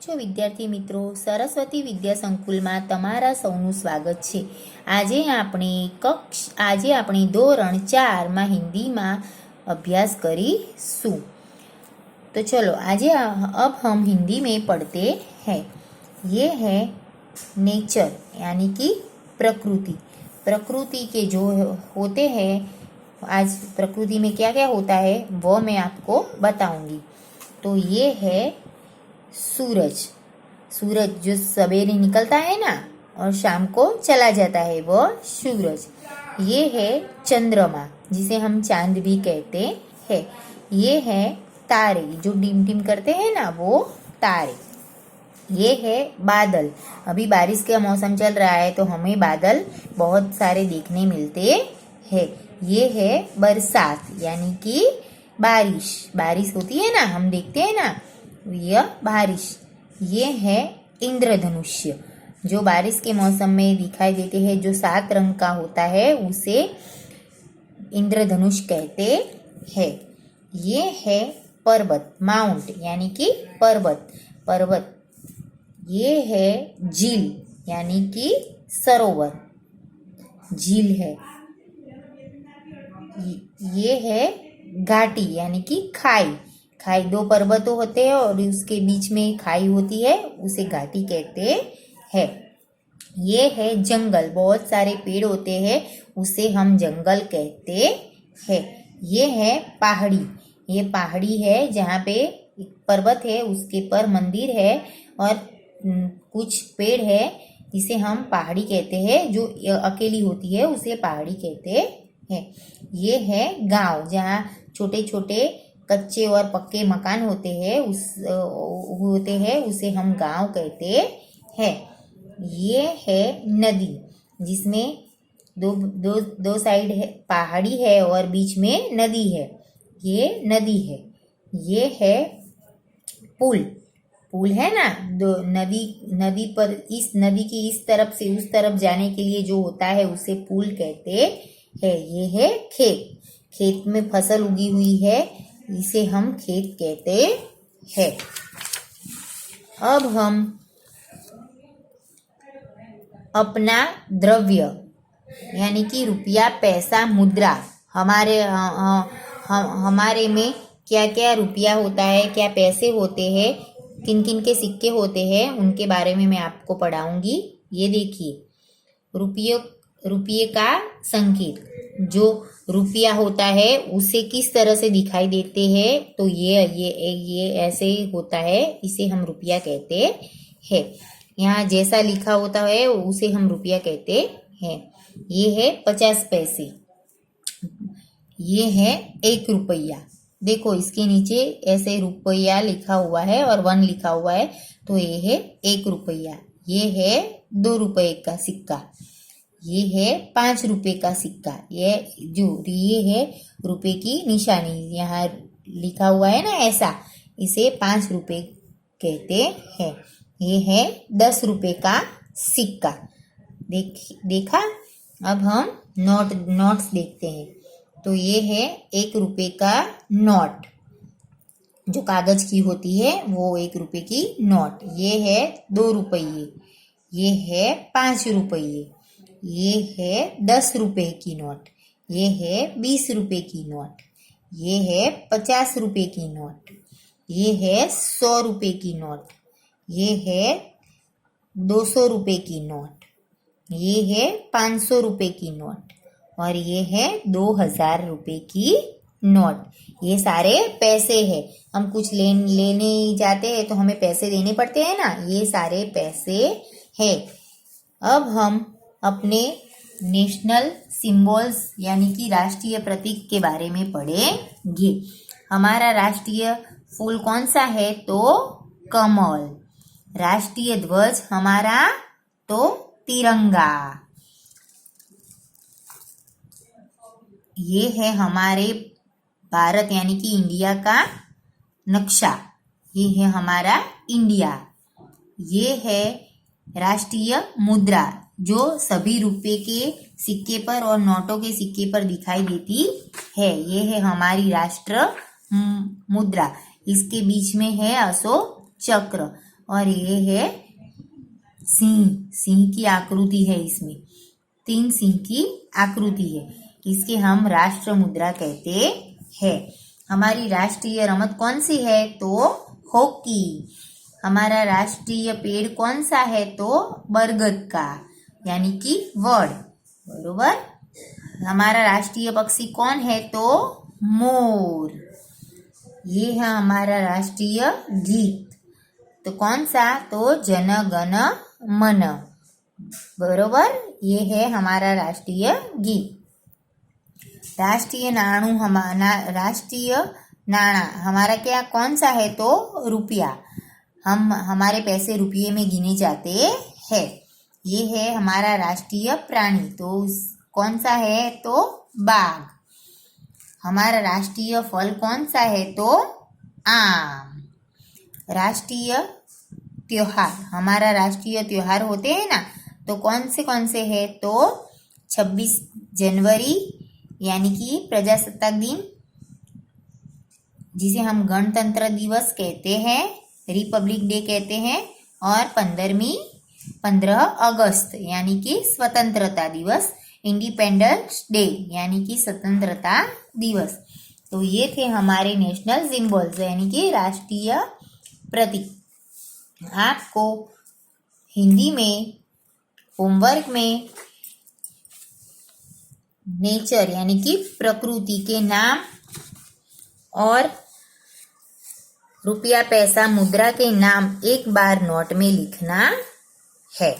જો વિદ્યાર્થી મિત્રો, સરસ્વતી વિદ્યા સંકુલમાં તમારા સૌનું સ્વાગત છે। આજે આપણે ધોરણ 4માં હિન્દીમાં अभ्यास करीશું। तो चलो आज अब हम हिंदी में पढ़ते हैं। ये है नेचर यानी कि प्रकृति। प्रकृति के जो होते हैं, आज प्रकृति में क्या क्या होता है वो मैं आपको बताऊंगी। तो ये है सूरज। सूरज जो सवेरे निकलता है ना और शाम को चला जाता है, वो सूरज। ये है चंद्रमा जिसे हम चांद भी कहते हैं। ये है तारे जो डिम डिम करते हैं ना, वो तारे। ये है बादल। अभी बारिश का मौसम चल रहा है तो हमें बादल बहुत सारे देखने मिलते हैं। ये है बरसात यानी कि बारिश। बारिश होती है ना, हम देखते हैं ना, यह बारिश। ये है इंद्रधनुष्य जो बारिश के मौसम में दिखाई देते हैं, जो 7 रंग का होता है, उसे इंद्रधनुष कहते हैं। ये है पर्वत, माउंट यानी कि पर्वत। पर्वत। ये है झील यानी कि सरोवर, झील है। ये है घाटी यानी कि खाई। खाई 2 पर्वतों होते हैं और उसके बीच में खाई होती है, उसे घाटी कहते हैं। ये है जंगल, बहुत सारे पेड़ होते हैं, उसे हम जंगल कहते हैं। ये है पहाड़ी। ये पहाड़ी है जहाँ पे एक पर्वत है, उसके पर मंदिर है और कुछ पेड़ है, इसे हम पहाड़ी कहते हैं। जो अकेली होती है उसे पहाड़ी कहते हैं। ये है गांव, जहाँ छोटे छोटे कच्चे और पक्के मकान होते हैं, उसे हम गांव कहते हैं। ये है नदी जिसमें दो साइड है, पहाड़ी है और बीच में नदी है, ये नदी है। ये है पुल। पुल है ना, नदी पर इस नदी की इस तरफ से उस तरफ जाने के लिए जो होता है उसे पुल कहते हैं। ये है खेत। खेत में फसल उगी हुई है, इसे हम खेत कहते हैं। अब हम अपना द्रव्य यानी कि रुपया, पैसा, मुद्रा, हमारे में क्या क्या रुपया होता है, क्या पैसे होते हैं, किन किन के सिक्के होते हैं, उनके बारे में मैं आपको पढ़ाऊंगी। ये देखिए, रुपये का संकेत, जो रुपया होता है उसे किस तरह से दिखाई देते हैं, तो ये ऐसे होता है, इसे हम रुपया कहते हैं। यहाँ जैसा लिखा होता है उसे हम रुपया कहते हैं। ये है 50 पैसे। ये है 1 रुपया। देखो इसके नीचे ऐसे रुपया लिखा हुआ है और 1 लिखा हुआ है, तो ये है 1 रुपया। ये है 2 रुपये का सिक्का। ये है 5 रुपये का सिक्का। ये है रुपये की निशानी, यहाँ लिखा हुआ है ना ऐसा, इसे 5 रुपये कहते हैं। ये है 10 रुपये का सिक्का। देखा। अब हम नोट्स देखते हैं। तो ये है 1 रुपये का नोट, जो कागज की होती है, वो 1 रुपये की नोट। ये है 2 रुपये। ये है 5 रुपये। ये है 10 रुपये की नोट। ये है 20 रुपये की नोट। ये है 50 रुपये की नोट। ये है 100 रुपये की नोट। ये है 200 रुपये की नोट। ये है 500 रुपये की नोट और ये है 2000 रुपये की नोट। ये सारे पैसे हैं। हम कुछ लेने जाते हैं तो हमें पैसे देने पड़ते हैं ना, ये सारे पैसे हैं। अब हम अपने नेशनल सिंबल्स यानी कि राष्ट्रीय प्रतीक के बारे में पढ़ेंगे। हमारा राष्ट्रीय फूल कौन सा है, तो कमल। राष्ट्रीय ध्वज हमारा तो तिरंगा। ये है हमारे भारत यानी कि इंडिया का नक्शा। ये है हमारा इंडिया। ये है राष्ट्रीय मुद्रा, जो सभी रुपये के सिक्के पर और नोटों के सिक्के पर दिखाई देती है। ये है हमारी राष्ट्र मुद्रा। इसके बीच में है अशोक चक्र और ये है सिंह। सिंह की आकृति है, इसमें 3 सिंह की आकृति है। इसके हम राष्ट्र मुद्रा कहते हैं। हमारी राष्ट्रीय रमत कौन सी है? तो हॉकी। हमारा राष्ट्रीय पेड़ कौन सा है? तो बरगद का, यानी कि वड। बरोबर। हमारा राष्ट्रीय पक्षी कौन है? तो मोर। ये है हमारा राष्ट्रीय गीत। तो कौन सा? तो जन गण मन। बरोबर। ये है हमारा राष्ट्रीय गीत। राष्ट्रीय राष्ट्रीय नाणा हमारा क्या कौन सा है? तो रुपया। हमारे पैसे रुपये में गिने जाते हैं। ये है हमारा राष्ट्रीय प्राणी। तो कौन सा है? तो बाघ। हमारा राष्ट्रीय फल कौन सा है? तो आम। राष्ट्रीय त्योहार, हमारा राष्ट्रीय त्योहार होते हैं ना, तो कौन से है? तो 26 जनवरी यानी कि प्रजासत्ताक दिन, जिसे हम गणतंत्र दिवस कहते हैं, रिपब्लिक डे कहते हैं, और 15 अगस्त यानी कि स्वतंत्रता दिवस, इंडिपेंडेंस डे यानी कि स्वतंत्रता दिवस। तो ये थे हमारे नेशनल सिंबल्स यानी कि राष्ट्रीय प्रतीक। आपको हिंदी में होमवर्क में नेचर यानी कि प्रकृति के नाम और रुपया पैसा मुद्रा के नाम एक बार नोट में लिखना है।